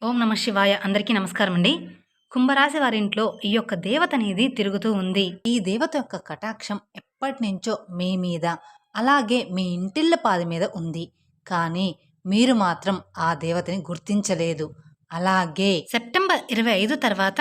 ఓం నమ శివాయ. అందరికీ నమస్కారం అండి. కుంభరాశి వారి ఇంట్లో ఈ యొక్క దేవత అనేది తిరుగుతూ ఉంది. ఈ దేవత యొక్క కటాక్షం ఎప్పటి నుంచో మీ మీద, అలాగే మీ ఇంటిళ్ళ పాది మీద ఉంది. కానీ మీరు మాత్రం ఆ దేవతని గుర్తించలేదు. అలాగే సెప్టెంబర్ 25 తర్వాత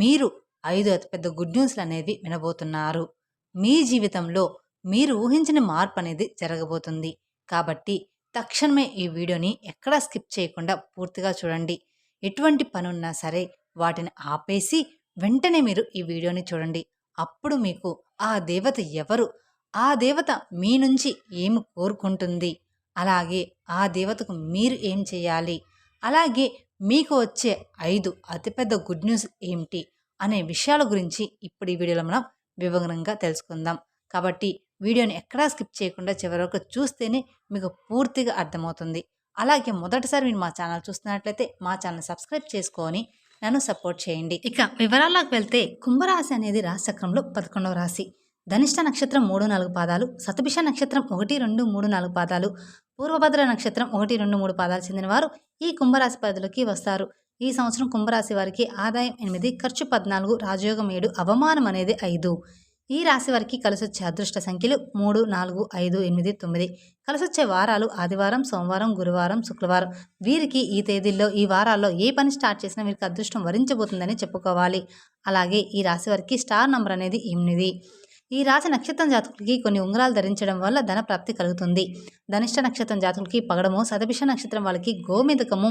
మీరు 5 అతిపెద్ద గుడ్ న్యూస్లు అనేవి వినబోతున్నారు. మీ జీవితంలో మీరు ఊహించిన మార్పు అనేది జరగబోతుంది. కాబట్టి తక్షణమే ఈ వీడియోని ఎక్కడా స్కిప్ చేయకుండా పూర్తిగా చూడండి. ఎటువంటి పనున్నా సరే వాటిని ఆపేసి వెంటనే మీరు ఈ వీడియోని చూడండి. అప్పుడు మీకు ఆ దేవత ఎవరు, ఆ దేవత మీ నుంచి ఏమి కోరుకుంటుంది, అలాగే ఆ దేవతకు మీరు ఏం చేయాలి, అలాగే మీకు వచ్చే 5 అతిపెద్ద గుడ్ న్యూస్ ఏమిటి అనే విషయాల గురించి ఇప్పుడు ఈ వీడియోలో మనం వివరంగా తెలుసుకుందాం. కాబట్టి వీడియోని ఎక్కడా స్కిప్ చేయకుండా చివరి వరకు చూస్తేనే మీకు పూర్తిగా అర్థమవుతుంది. అలాగే మొదటిసారి మీరు మా ఛానల్ చూస్తున్నట్లయితే మా ఛానల్ సబ్స్క్రైబ్ చేసుకొని నన్ను సపోర్ట్ చేయండి. ఇక వివరాల్లోకి వెళ్తే కుంభరాశి అనేది రాశిచక్రంలో 11వ రాశి. ధనిష్ట నక్షత్రం 3-4 పాదాలు, శతభిష నక్షత్రం 1-2-3-4 పాదాలు, పూర్వభద్ర నక్షత్రం 1-2-3 పాదాలు చెందిన వారు ఈ కుంభరాశి పరిధిలోకి వస్తారు. ఈ సంవత్సరం కుంభరాశి వారికి ఆదాయం 8, ఖర్చు 14, రాజయోగం 7, అవమానం అనేది 5. ఈ రాశి వారికి కలిసొచ్చే అదృష్ట సంఖ్యలు 3, 4, 5, 8, 9. కలిసొచ్చే వారాలు ఆదివారం, సోమవారం, గురువారం, శుక్రవారం. వీరికి ఈ తేదీల్లో ఈ వారాల్లో ఏ పని స్టార్ట్ చేసినా వీరికి అదృష్టం వరించబోతుందని చెప్పుకోవాలి. అలాగే ఈ రాశి వారికి స్టార్ నంబర్ అనేది 8. ఈ రాశి నక్షత్రం జాతకులకి కొన్ని ఉంగరాలు ధరించడం వల్ల ధన ప్రాప్తి కలుగుతుంది. ధనిష్ట నక్షత్రం జాతకులకి పగడము, శతభిష నక్షత్రం వాళ్ళకి గోమేదకము,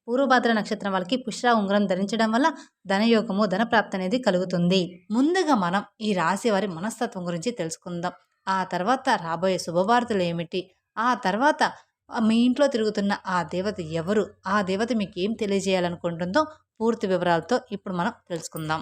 పూర్వభద్ర నక్షత్రం వాళ్ళకి పుష్రా ఉంగరం ధరించడం వల్ల ధనయోగము, ధనప్రాప్తి అనేది కలుగుతుంది. ముందుగా మనం ఈ రాశి వారి మనస్తత్వం గురించి తెలుసుకుందాం. ఆ తర్వాత రాబోయే శుభవార్తలు ఏమిటి, ఆ తర్వాత మీ ఇంట్లో తిరుగుతున్న ఆ దేవత ఎవరు, ఆ దేవత మీకు ఏం తెలియజేయాలనుకుంటుందో పూర్తి వివరాలతో ఇప్పుడు మనం తెలుసుకుందాం.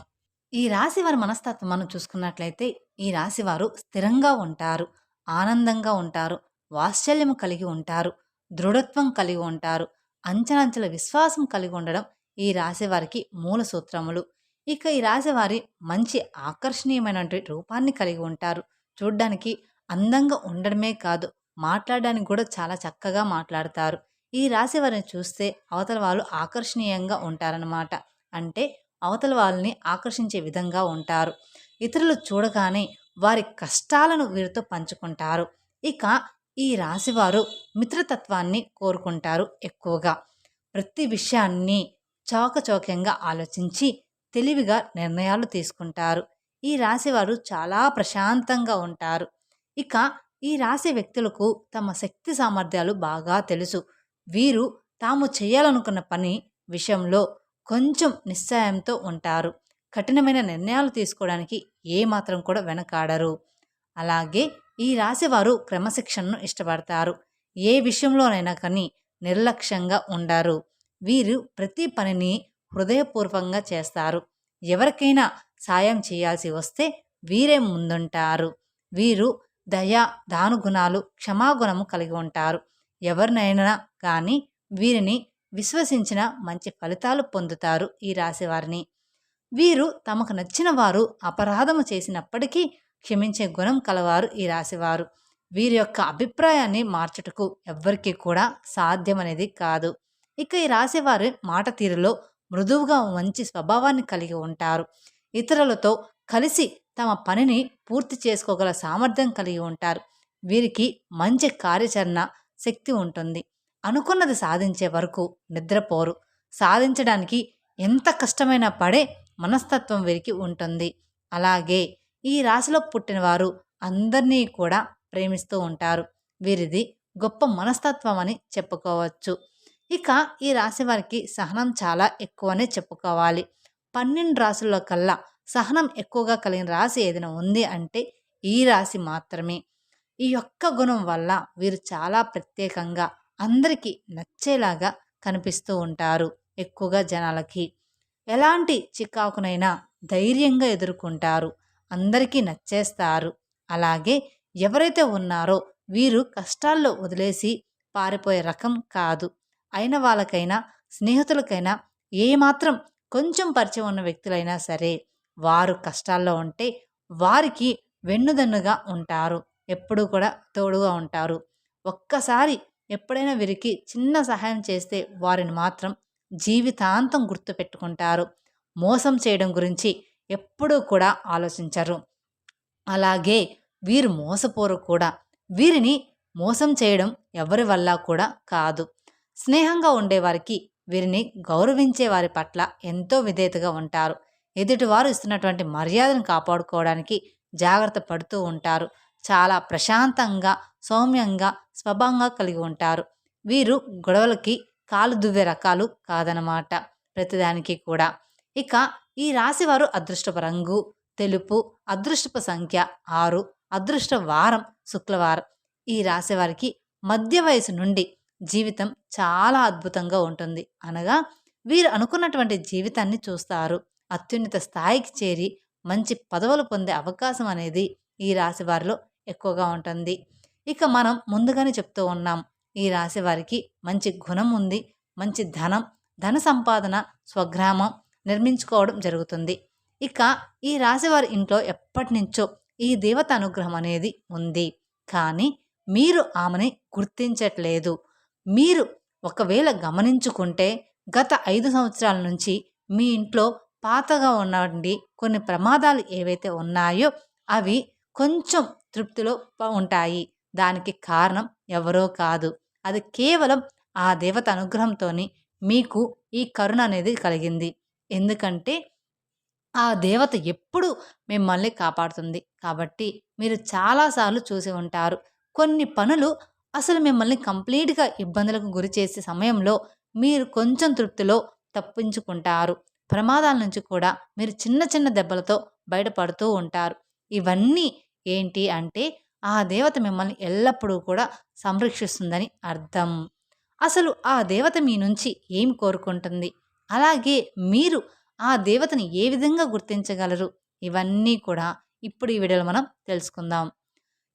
ఈ రాశి వారి మనస్తత్వం మనం చూసుకున్నట్లయితే ఈ రాశి వారు స్థిరంగా ఉంటారు, ఆనందంగా ఉంటారు, వాత్సల్యం కలిగి ఉంటారు, దృఢత్వం కలిగి ఉంటారు, అంచనంచెల విశ్వాసం కలిగి ఉండడం ఈ రాశి వారికి మూల సూత్రములు. ఇక ఈ రాశి వారి మంచి ఆకర్షణీయమైనటువంటి రూపాన్ని కలిగి ఉంటారు. చూడ్డానికి అందంగా ఉండడమే కాదు, మాట్లాడడానికి కూడా చాలా చక్కగా మాట్లాడతారు. ఈ రాశి వారిని చూస్తే అవతల వాళ్ళు ఆకర్షణీయంగా ఉంటారన్నమాట. అంటే అవతల వాళ్ళని ఆకర్షించే విధంగా ఉంటారు. ఇతరులు చూడగానే వారి కష్టాలను వీరితో పంచుకుంటారు. ఇక ఈ రాశివారు మిత్రతత్వాన్ని కోరుకుంటారు ఎక్కువగా. ప్రతి విషయాన్ని చాకచౌక్యంగా ఆలోచించి తెలివిగా నిర్ణయాలు తీసుకుంటారు. ఈ రాశివారు చాలా ప్రశాంతంగా ఉంటారు. ఇక ఈ రాశి వ్యక్తులకు తమ శక్తి సామర్థ్యాలు బాగా తెలుసు. వీరు తాము చేయాలనుకున్న పని విషయంలో కొంచెం నిశ్చయంతో ఉంటారు. కఠినమైన నిర్ణయాలు తీసుకోవడానికి ఏమాత్రం కూడా వెనకాడరు. అలాగే ఈ రాశివారు క్రమశిక్షణను ఇష్టపడతారు. ఏ విషయంలోనైనా కానీ నిర్లక్ష్యంగా ఉండరు. వీరు ప్రతి పనిని హృదయపూర్వకంగా చేస్తారు. ఎవరికైనా సాయం చేయాల్సి వస్తే వీరే ముందుంటారు. వీరు దయ, దానుగుణాలు, క్షమాగుణము కలిగి ఉంటారు. ఎవరినైనా కానీ వీరిని విశ్వసించిన మంచి ఫలితాలు పొందుతారు ఈ రాశివారిని. వీరు తమకు నచ్చిన వారు అపరాధము చేసినప్పటికీ క్షమించే గుణం కలవారు ఈ రాశివారు. వీరి యొక్క అభిప్రాయాన్ని మార్చుటకు ఎవ్వరికీ కూడా సాధ్యమనేది కాదు. ఇక ఈ రాశివారి మాట తీరులో మృదువుగా మంచి స్వభావాన్ని కలిగి ఉంటారు. ఇతరులతో కలిసి తమ పనిని పూర్తి చేసుకోగల సామర్థ్యం కలిగి ఉంటారు. వీరికి మంచి కార్యాచరణ శక్తి ఉంటుంది. అనుకున్నది సాధించే వరకు నిద్రపోరు. సాధించడానికి ఎంత కష్టమైనా పడే మనస్తత్వం వీరికి ఉంటుంది. అలాగే ఈ రాశిలో పుట్టిన వారు అందరినీ కూడా ప్రేమిస్తూ ఉంటారు. వీరిది గొప్ప మనస్తత్వం అని చెప్పుకోవచ్చు. ఇక ఈ రాశి వారికి సహనం చాలా ఎక్కువనే చెప్పుకోవాలి. 12 రాశుల్లో కల్లా సహనం ఎక్కువగా కలిగిన రాశి ఏదైనా ఉంది అంటే ఈ రాశి మాత్రమే. ఈ యొక్క గుణం వల్ల వీరు చాలా ప్రత్యేకంగా అందరికీ నచ్చేలాగా కనిపిస్తూ ఉంటారు. ఎక్కువగా జనాలకి ఎలాంటి చికాకునైనా ధైర్యంగా ఎదుర్కొంటారు. అందరికీ నచ్చేస్తారు. అలాగే ఎవరైతే ఉన్నారో వీరు కష్టాల్లో వదిలేసి పారిపోయే రకం కాదు. అయిన వాళ్ళకైనా స్నేహితులకైనా ఏమాత్రం కొంచెం పరిచయం ఉన్న వ్యక్తులైనా సరే వారు కష్టాల్లో ఉంటే వారికి వెన్నుదన్నుగా ఉంటారు. ఎప్పుడూ కూడా తోడుగా ఉంటారు. ఒక్కసారి ఎప్పుడైనా వీరికి చిన్న సహాయం చేస్తే వారిని మాత్రం జీవితాంతం గుర్తుపెట్టుకుంటారు. మోసం చేయడం గురించి ఎప్పుడూ కూడా ఆలోచించరు. అలాగే వీరు మోసపోరు కూడా. వీరిని మోసం చేయడం ఎవరి వల్ల కూడా కాదు. స్నేహంగా ఉండేవారికి, వీరిని గౌరవించే వారి పట్ల ఎంతో విధేయతగా ఉంటారు. ఎదుటివారు ఇస్తున్నటువంటి మర్యాదను కాపాడుకోవడానికి జాగ్రత్త పడుతూ ఉంటారు. చాలా ప్రశాంతంగా, సౌమ్యంగా, స్వభావంగా కలిగి ఉంటారు. వీరు గొడవలకి కాలు దువ్వే రకాలు కాదనమాట, ప్రతిదానికి కూడా. ఇక ఈ రాశివారు అదృష్టపు రంగు తెలుపు, అదృష్టపు సంఖ్య 6, అదృష్ట వారం శుక్రవారం. ఈ రాశి వారికి మధ్య వయసు నుండి జీవితం చాలా అద్భుతంగా ఉంటుంది. అనగా వీరు అనుకున్నటువంటి జీవితాన్ని చూస్తారు. అత్యున్నత స్థాయికి చేరి మంచి పదవులు పొందే అవకాశం అనేది ఈ రాశి వారిలో ఎక్కువగా ఉంటుంది. ఇక మనం ముందుగానే చెప్తూ ఉన్నాం, ఈ రాశి వారికి మంచి గుణం ఉంది. మంచి ధన సంపాదన, స్వగ్రామం నిర్మించుకోవడం జరుగుతుంది. ఇక ఈ రాశివారి ఇంట్లో ఎప్పటి నుంచో ఈ దేవత అనుగ్రహం అనేది ఉంది. కానీ మీరు ఆమెని గుర్తించట్లేదు. మీరు ఒకవేళ గమనించుకుంటే గత 5 సంవత్సరాల నుంచి మీ ఇంట్లో పాతగా ఉన్నవండి కొన్ని ప్రమాదాలు ఏవైతే ఉన్నాయో అవి కొంచెం తృప్తిలో ఉంటాయి. దానికి కారణం ఎవరో కాదు, అది కేవలం ఆ దేవత అనుగ్రహంతోని మీకు ఈ కరుణ అనేది కలిగింది. ఎందుకంటే ఆ దేవత ఎప్పుడు మిమ్మల్ని కాపాడుతుంది. కాబట్టి మీరు చాలాసార్లు చూసి ఉంటారు. కొన్ని పనులు అసలు మిమ్మల్ని కంప్లీట్‌గా ఇబ్బందులకు గురి చేసే సమయంలో మీరు కొంచెం తృప్తిలో తప్పించుకుంటారు. ప్రమాదాల నుంచి కూడా మీరు చిన్న చిన్న దెబ్బలతో బయటపడుతూ ఉంటారు. ఇవన్నీ ఏంటి అంటే ఆ దేవత మిమ్మల్ని ఎల్లప్పుడూ కూడా సంరక్షిస్తుందని అర్థం. అసలు ఆ దేవత మీ నుంచి ఏం కోరుకుంటుంది? అలాగే మీరు ఆ దేవతని ఏ విధంగా గుర్తించగలరు? ఇవన్నీ కూడా ఇప్పుడు ఈ వీడియోలో మనం తెలుసుకుందాం.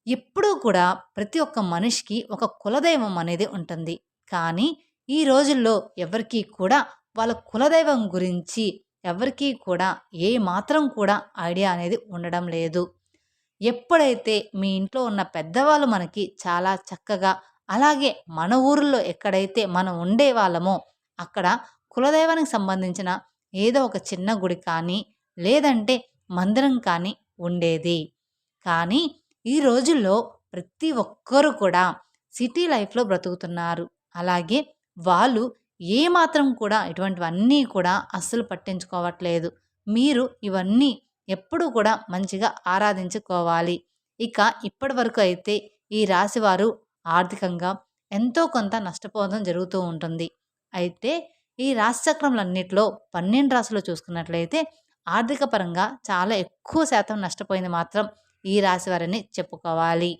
ఎప్పుడూ కూడా ప్రతి ఒక్క మనిషికి ఒక కులదైవం అనేది ఉంటుంది. కానీ ఈ రోజుల్లో ఎవరికీ కూడా వాళ్ళ కులదైవం గురించి ఎవరికీ కూడా ఏ మాత్రం కూడా ఐడియా అనేది ఉండడం లేదు. ఎప్పుడైతే మీ ఇంట్లో ఉన్న పెద్దవాళ్ళు మనకి చాలా చక్కగా, అలాగే మన ఊరిలో ఎక్కడైతే మనం ఉండేవాళ్ళమో అక్కడ కులదైవానికి సంబంధించిన ఏదో ఒక చిన్న గుడి కానీ, లేదంటే మందిరం కానీ ఉండేది. కానీ ఈ రోజుల్లో ప్రతి ఒక్కరు కూడా సిటీ లైఫ్‌లో బ్రతుకుతున్నారు. అలాగే వాళ్ళు ఏమాత్రం కూడా ఇటువంటివన్నీ కూడా అస్సలు పట్టించుకోవట్లేదు. మీరు ఇవన్నీ ఎప్పుడూ కూడా మంచిగా ఆరాధించుకోవాలి. ఇక ఇప్పటివరకు అయితే ఈ రాశివారు ఆర్థికంగా ఎంతో కొంత నష్టపోవడం జరుగుతూ ఉంటుంది. అయితే ఈ రాశిచక్రములన్నిట్లో 12 రాశులు చూసుకున్నట్లయితే ఆర్థిక పరంగా చాలా ఎక్కువ శాతం నష్టపోయింది మాత్రం ఈ రాశివారని చెప్పుకోవాలి.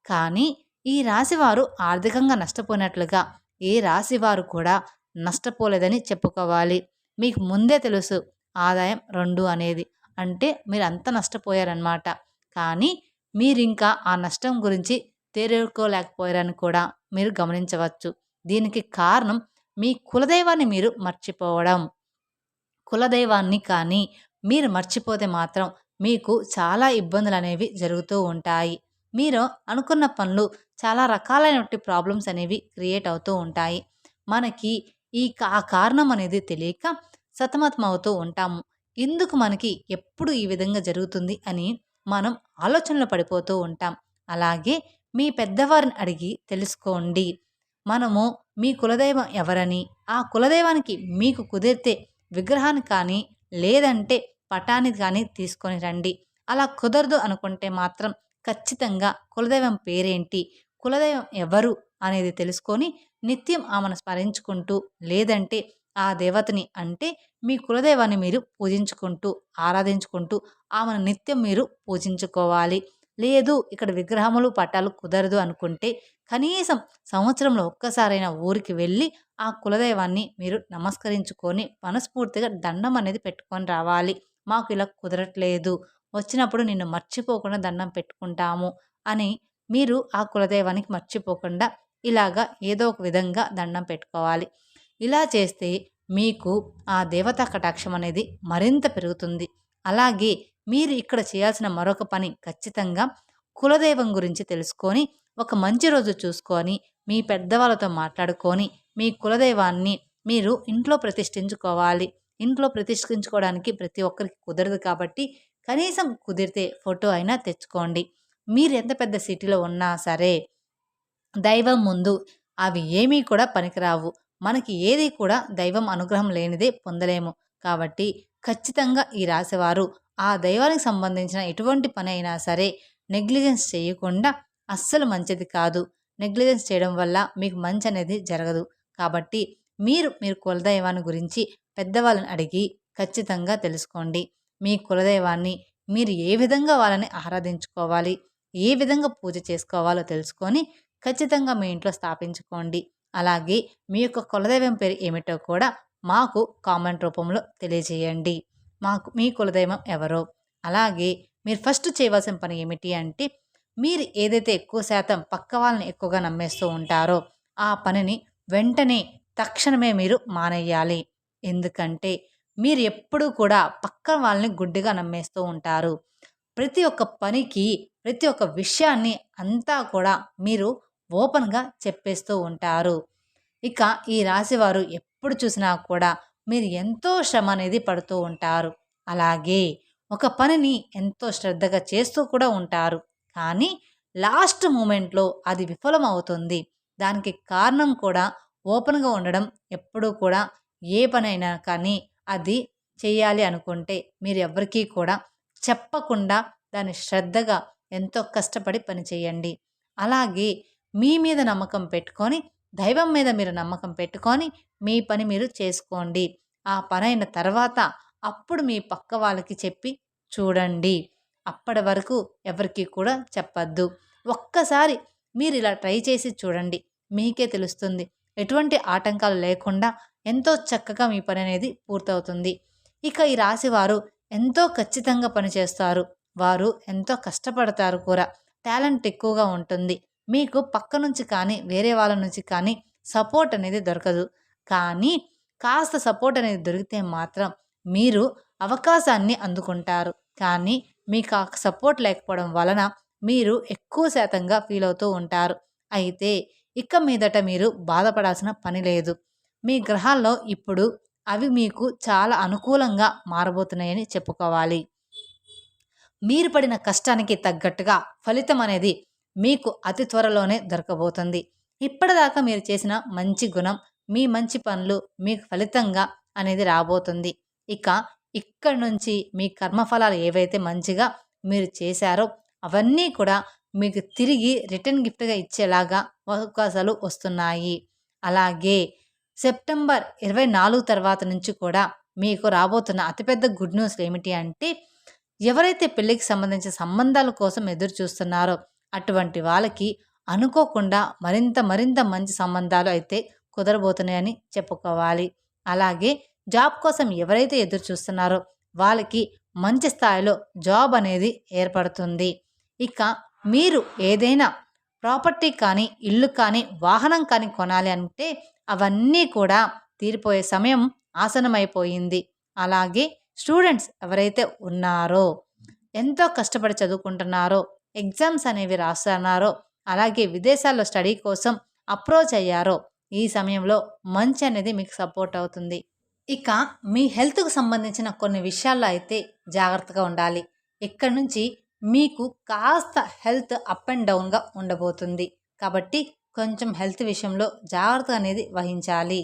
కానీ ఈ రాశివారు ఆర్థికంగా నష్టపోయినట్లుగా ఏ రాశివారు కూడా నష్టపోలేదని చెప్పుకోవాలి. మీకు ముందే తెలుసు ఆదాయం 2 అనేది. అంటే మీరు అంత నష్టపోయారనమాట. కానీ మీరింకా ఆ నష్టం గురించి తేరుకోలేకపోయారని కూడా మీరు గమనించవచ్చు. దీనికి కారణం మీ కులదైవాన్ని మీరు మర్చిపోవడం. కులదైవాన్ని కానీ మీరు మర్చిపోతే మాత్రం మీకు చాలా ఇబ్బందులనేవి జరుగుతూ ఉంటాయి. మీరు అనుకున్న పనులు చాలా రకాలైనటువంటి ప్రాబ్లమ్స్ అనేవి క్రియేట్ అవుతూ ఉంటాయి. మనకి ఆ కారణం అనేది తెలియక సతమతమవుతూ ఉంటాము. ఎందుకు మనకి ఎప్పుడు ఈ విధంగా జరుగుతుంది అని మనం ఆలోచనలో పడిపోతూ ఉంటాం. అలాగే మీ పెద్దవారిని అడిగి తెలుసుకోండి. మనము మీ కులదైవం ఎవరని, ఆ కులదైవానికి మీకు కుదిరితే విగ్రహాన్ని కానీ, లేదంటే పటాన్ని కానీ తీసుకొని రండి. అలా కుదరదు అనుకుంటే మాత్రం ఖచ్చితంగా కులదైవం పేరేంటి, కులదైవం ఎవరు అనేది తెలుసుకొని నిత్యం ఆమెను స్మరించుకుంటూ, లేదంటే ఆ దేవతని అంటే మీ కులదైవాన్ని మీరు పూజించుకుంటూ, ఆరాధించుకుంటూ ఆమెను నిత్యం మీరు పూజించుకోవాలి. లేదు ఇక్కడ విగ్రహములు, పటాలు కుదరదు అనుకుంటే కనీసం సంవత్సరంలో ఒక్కసారైనా ఊరికి వెళ్ళి ఆ కులదైవాన్ని మీరు నమస్కరించుకొని మనస్ఫూర్తిగా దండం అనేది పెట్టుకొని రావాలి. మాకు ఇలా కుదరట్లేదు, వచ్చినప్పుడు నిన్ను మర్చిపోకుండా దండం పెట్టుకుంటాము అని మీరు ఆ కులదైవానికి మర్చిపోకుండా ఇలాగా ఏదో ఒక విధంగా దండం పెట్టుకోవాలి. ఇలా చేస్తే మీకు ఆ దేవతా కటాక్షం అనేది మరింత పెరుగుతుంది. అలాగే మీరు ఇక్కడ చేయాల్సిన మరొక పని ఖచ్చితంగా కులదైవం గురించి తెలుసుకొని ఒక మంచి రోజు చూసుకొని మీ పెద్దవాళ్ళతో మాట్లాడుకొని మీ కులదైవాన్ని మీరు ఇంట్లో ప్రతిష్ఠించుకోవాలి. ఇంట్లో ప్రతిష్ఠించుకోవడానికి ప్రతి ఒక్కరికి కుదరదు కాబట్టి కనీసం కుదిరితే ఫోటో అయినా తెచ్చుకోండి. మీరు ఎంత పెద్ద సిటీలో ఉన్నా సరే దైవం ముందు అవి ఏమీ కూడా పనికిరావు. మనకి ఏది కూడా దైవం అనుగ్రహం లేనిదే పొందలేము. కాబట్టి ఖచ్చితంగా ఈ రాశివారు ఆ దైవానికి సంబంధించిన ఎటువంటి పని అయినా సరే నెగ్లిజెన్స్ చేయకుండా అస్సలు మంచిది కాదు. నెగ్లిజెన్స్ చేయడం వల్ల మీకు మంచి అనేది జరగదు. కాబట్టి మీరు కులదైవాన్ని గురించి పెద్దవాళ్ళని అడిగి ఖచ్చితంగా తెలుసుకోండి. మీ కులదైవాన్ని మీరు ఏ విధంగా వాళ్ళని ఆరాధించుకోవాలి, ఏ విధంగా పూజ చేసుకోవాలో తెలుసుకొని ఖచ్చితంగా మీ ఇంట్లో స్థాపించుకోండి. అలాగే మీ యొక్క కులదైవం పేరు ఏమిటో కూడా మాకు కామెంట్ రూపంలో తెలియజేయండి. మీ కులదైవం ఎవరో, అలాగే మీరు ఫస్ట్ చేయవలసిన పని ఏమిటి అంటే మీరు ఏదైతే ఎక్కువ శాతం పక్క వాళ్ళని ఎక్కువగా నమ్మేస్తూ ఉంటారో ఆ పనిని వెంటనే తక్షణమే మీరు మానేయాలి. ఎందుకంటే మీరు ఎప్పుడూ కూడా పక్క వాళ్ళని గుడ్డిగా నమ్మేస్తూ ఉంటారు. ప్రతి ఒక్క పనికి, ప్రతి ఒక్క విషయాన్ని అంతా కూడా మీరు ఓపెన్‌గా చెప్పేస్తూ ఉంటారు. ఇక ఈ రాశివారు ఎప్పుడు చూసినా కూడా మీరు ఎంతో శ్రమ అనేది పడుతూ ఉంటారు. అలాగే ఒక పనిని ఎంతో శ్రద్ధగా చేస్తూ కూడా ఉంటారు. కానీ లాస్ట్ మూమెంట్‌లో అది విఫలమవుతుంది. దానికి కారణం కూడా ఓపెన్‌గా ఉండడం. ఎప్పుడూ కూడా ఏ పనైనా కానీ అది చేయాలి అనుకుంటే మీరు ఎవ్వరికీ కూడా చెప్పకుండా దాన్ని శ్రద్ధగా ఎంతో కష్టపడి పని చేయండి. అలాగే మీ మీద నమ్మకం పెట్టుకొని, దైవం మీద మీరు నమ్మకం పెట్టుకొని మీ పని మీరు చేసుకోండి. ఆ పనైన తర్వాత అప్పుడు మీ పక్క వాళ్ళకి చెప్పి చూడండి. అప్పటి వరకు ఎవరికీ కూడా చెప్పద్దు. ఒక్కసారి మీరు ఇలా ట్రై చేసి చూడండి. మీకే తెలుస్తుంది. ఎటువంటి ఆటంకాలు లేకుండా ఎంతో చక్కగా మీ పని అనేది పూర్తవుతుంది. ఇక ఈ రాశివారు ఎంతో ఖచ్చితంగా పనిచేస్తారు. వారు ఎంతో కష్టపడతారు కూడా. టాలెంట్ ఎక్కువగా ఉంటుంది. మీకు పక్క నుంచి కానీ, వేరే వాళ్ళ నుంచి కానీ సపోర్ట్ అనేది దొరకదు. కానీ కాస్త సపోర్ట్ అనేది దొరికితే మాత్రం మీరు అవకాశాన్ని అందుకుంటారు. కానీ మీకు ఆ సపోర్ట్ లేకపోవడం వలన మీరు ఎక్కువ శాతంగా ఫీల్ అవుతూ ఉంటారు. అయితే ఇక మీదట మీరు బాధపడాల్సిన పని లేదు. మీ గ్రహాల్లో ఇప్పుడు అవి మీకు చాలా అనుకూలంగా మారబోతున్నాయని చెప్పుకోవాలి. మీరు పడిన కష్టానికి తగ్గట్టుగా ఫలితం అనేది మీకు అతి త్వరలోనే దొరకబోతుంది. ఇప్పటిదాకా మీరు చేసిన మంచి గుణం, మీ మంచి పనులు మీకు ఫలితంగా అనేది రాబోతుంది. ఇక ఇక్కడి నుంచి మీ కర్మఫలాలు ఏవైతే మంచిగా మీరు చేశారో అవన్నీ కూడా మీకు తిరిగి రిటర్న్ గిఫ్ట్‌గా ఇచ్చేలాగా అవకాశాలు వస్తున్నాయి. అలాగే సెప్టెంబర్ 24 తర్వాత నుంచి కూడా మీకు రాబోతున్న అతిపెద్ద గుడ్ న్యూస్ ఏమిటి అంటే ఎవరైతే పెళ్ళికి సంబంధించిన సంబంధాల కోసం ఎదురు చూస్తున్నారో అటువంటి వాళ్ళకి అనుకోకుండా మరింత మరింత మంచి సంబంధాలు అయితే కుదరబోతున్నాయని చెప్పుకోవాలి. అలాగే జాబ్ కోసం ఎవరైతే ఎదురు చూస్తున్నారో వాళ్ళకి మంచి స్థాయిలో జాబ్ అనేది ఏర్పడుతుంది. ఇక మీరు ఏదైనా ప్రాపర్టీ కానీ, ఇల్లు కానీ, వాహనం కానీ కొనాలి అంటే అవన్నీ కూడా తీరిపోయే సమయం ఆసన్నమైపోయింది. అలాగే స్టూడెంట్స్ ఎవరైతే ఉన్నారో, ఎంతో కష్టపడి చదువుకుంటున్నారో, ఎగ్జామ్స్ అనేవి రాస్తున్నారో, అలాగే విదేశాల్లో స్టడీ కోసం అప్రోచ్ అయ్యారో, ఈ సమయంలో మంచి అనేది మీకు సపోర్ట్ అవుతుంది. ఇక మీ హెల్త్‌కు సంబంధించిన కొన్ని విషయాల్లో అయితే జాగ్రత్తగా ఉండాలి. ఇక్కడి నుంచి మీకు కాస్త హెల్త్ అప్ అండ్ డౌన్‌గా ఉండబోతుంది. కాబట్టి కొంచెం హెల్త్ విషయంలో జాగ్రత్త అనేది వహించాలి.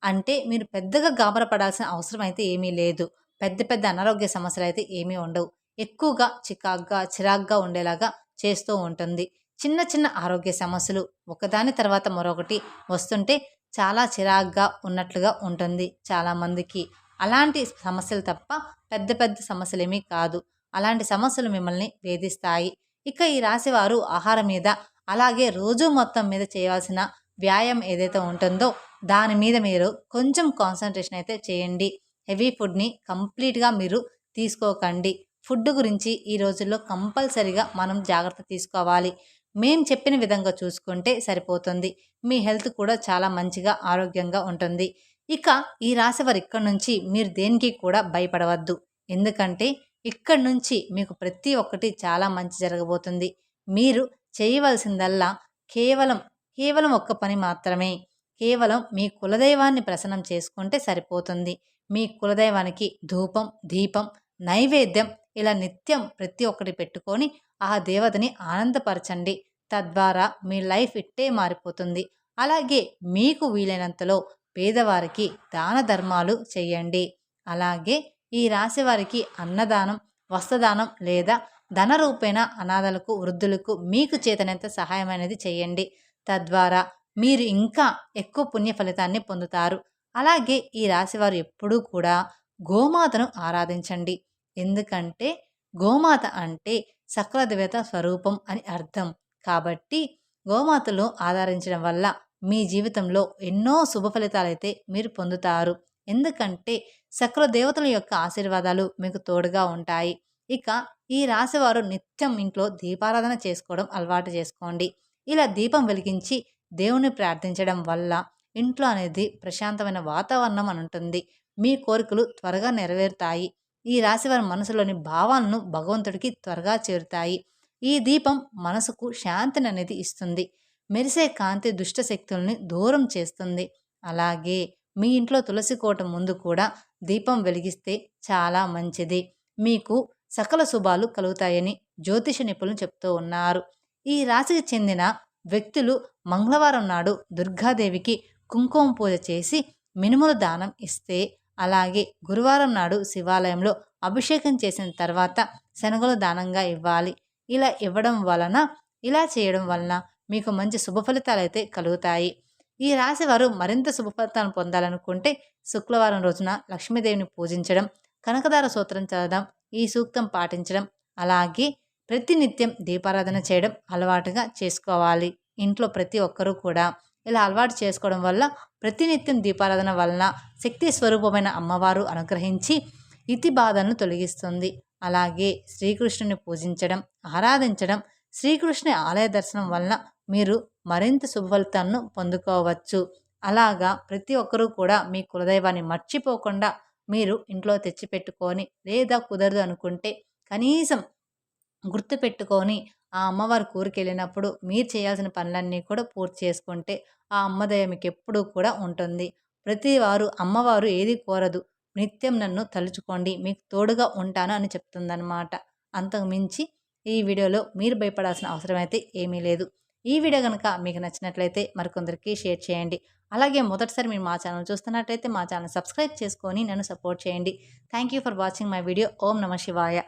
అంటే మీరు పెద్దగా గాబరా పడాల్సిన అవసరం అయితే ఏమీ లేదు. పెద్ద పెద్ద అనారోగ్య సమస్యలైతే ఏమీ ఉండవు. ఎక్కువగా చిరాగ్గా ఉండేలాగా చేస్తూ ఉంటుంది. చిన్న చిన్న ఆరోగ్య సమస్యలు ఒకదాని తర్వాత మరొకటి వస్తుంటే చాలా చిరాగ్గా ఉన్నట్లుగా ఉంటుంది చాలామందికి. అలాంటి సమస్యలు తప్ప పెద్ద పెద్ద సమస్యలేమీ కాదు. అలాంటి సమస్యలు మిమ్మల్ని వేధిస్తాయి. ఇక ఈ రాశివారు ఆహారం మీద, అలాగే రోజు మొత్తం మీద చేయాల్సిన వ్యాయామం ఏదైతే ఉంటుందో దాని మీద మీరు కొంచెం కాన్సంట్రేషన్ అయితే చేయండి. హెవీ ఫుడ్‌ని కంప్లీట్‌గా మీరు తీసుకోకండి. ఫుడ్ గురించి ఈ రోజుల్లో కంపల్సరీగా మనం జాగ్రత్త తీసుకోవాలి. మేం చెప్పిన విధంగా చూసుకుంటే సరిపోతుంది. మీ హెల్త్ కూడా చాలా మంచిగా, ఆరోగ్యంగా ఉంటుంది. ఇక ఈ రాశివారు ఇక్కడి నుంచి మీరు దేనికి కూడా భయపడవద్దు. ఎందుకంటే ఇక్కడి నుంచి మీకు ప్రతి ఒక్కటి చాలా మంచి జరగబోతుంది. మీరు చేయవలసిందల్లా కేవలం ఒక్క పని మాత్రమే. కేవలం మీ కులదైవాన్ని ప్రసన్నం చేసుకుంటే సరిపోతుంది. మీ కులదైవానికి ధూపం, దీపం, నైవేద్యం ఇలా నిత్యం ప్రతి ఒక్కటి పెట్టుకొని ఆ దేవతని ఆనందపరచండి. తద్వారా మీ లైఫ్ ఇట్టే మారిపోతుంది. అలాగే మీకు వీలైనంతలో పేదవారికి దాన ధర్మాలు చేయండి. అలాగే ఈ రాశి వారికి అన్నదానం, వస్త్రదానం లేదా ధన రూపేణ అనాథలకు, వృద్ధులకు మీకు చేతనంత సహాయం అనేది చేయండి. తద్వారా మీరు ఇంకా ఎక్కువ పుణ్య ఫలితాన్ని పొందుతారు. అలాగే ఈ రాశివారు ఎప్పుడూ కూడా గోమాతను ఆరాధించండి. ఎందుకంటే గోమాత అంటే సకల దేవత స్వరూపం అని అర్థం. కాబట్టి గోమాతను ఆదరించడం వల్ల మీ జీవితంలో ఎన్నో శుభ ఫలితాలైతే మీరు పొందుతారు. ఎందుకంటే సకల దేవతల యొక్క ఆశీర్వాదాలు మీకు తోడుగా ఉంటాయి. ఇక ఈ రాశివారు నిత్యం ఇంట్లో దీపారాధన చేసుకోవడం అలవాటు చేసుకోండి. ఇలా దీపం వెలిగించి దేవుని ప్రార్థించడం వల్ల ఇంట్లో అనేది ప్రశాంతమైన వాతావరణం అని ఉంటుంది. మీ కోరికలు త్వరగా నెరవేరుతాయి. ఈ రాశివారి మనసులోని భావాలను భగవంతుడికి త్వరగా చేరుతాయి. ఈ దీపం మనసుకు శాంతిని అనేది ఇస్తుంది. మెరిసే కాంతి దుష్ట శక్తుల్ని దూరం చేస్తుంది. అలాగే మీ ఇంట్లో తులసి కోట ముందు కూడా దీపం వెలిగిస్తే చాలా మంచిది. మీకు సకల శుభాలు కలుగుతాయని జ్యోతిష నిపుణులు చెప్తూ ఉన్నారు. ఈ రాశికి చెందిన వ్యక్తులు మంగళవారం నాడు దుర్గాదేవికి కుంకుమ పూజ చేసి మినుములు దానం ఇస్తే, అలాగే గురువారం నాడు శివాలయంలో అభిషేకం చేసిన తర్వాత శనగలు దానంగా ఇవ్వాలి. ఇలా చేయడం వలన మీకు మంచి శుభ ఫలితాలు అయితే కలుగుతాయి. ఈ రాశి వారు మరింత శుభ ఫలితాలను పొందాలనుకుంటే శుక్రవారం రోజున లక్ష్మీదేవిని పూజించడం, కనకదార సూత్రం చదవడం, ఈ సూక్తం పాటించడం, అలాగే ప్రతినిత్యం దీపారాధన చేయడం అలవాటుగా చేసుకోవాలి. ఇంట్లో ప్రతి ఒక్కరూ కూడా ఇలా అలవాటు చేసుకోవడం వల్ల ప్రతినిత్యం దీపారాధన వలన శక్తి స్వరూపమైన అమ్మవారు అనుగ్రహించి ఇతి బాధలను తొలగిస్తుంది. అలాగే శ్రీకృష్ణుని పూజించడం, ఆరాధించడం, శ్రీకృష్ణ ఆలయ దర్శనం వలన మీరు మరింత శుభ ఫలితాలను పొందుకోవచ్చు. అలాగా ప్రతి ఒక్కరూ కూడా మీ కులదైవాన్ని మర్చిపోకుండా మీరు ఇంట్లో తెచ్చిపెట్టుకొని, లేదా కుదరదు అనుకుంటే కనీసం గుర్తుపెట్టుకొని ఆ అమ్మవారి ఊరికెళ్ళినప్పుడు మీరు చేయాల్సిన పనులన్నీ కూడా పూర్తి చేసుకుంటే ఆ అమ్మదయ మీకు ఎప్పుడూ కూడా ఉంటుంది. ప్రతివారు అమ్మవారు ఏది కోరదు, నిత్యం నన్ను తలుచుకోండి, మీకు తోడుగా ఉంటాను అని చెప్తుందన్నమాట. అంతకు మించి ఈ వీడియోలో మీరు భయపడాల్సిన అవసరం అయితే ఏమీ లేదు. ఈ వీడియో కనుక మీకు నచ్చినట్లయితే మరికొందరికి షేర్ చేయండి. అలాగే మొదటిసారి మీరు మా ఛానల్ చూస్తున్నట్లయితే మా ఛానల్ సబ్స్క్రైబ్ చేసుకొని నన్ను సపోర్ట్ చేయండి. Thank you for watching my video. ఓం నమ శివాయ.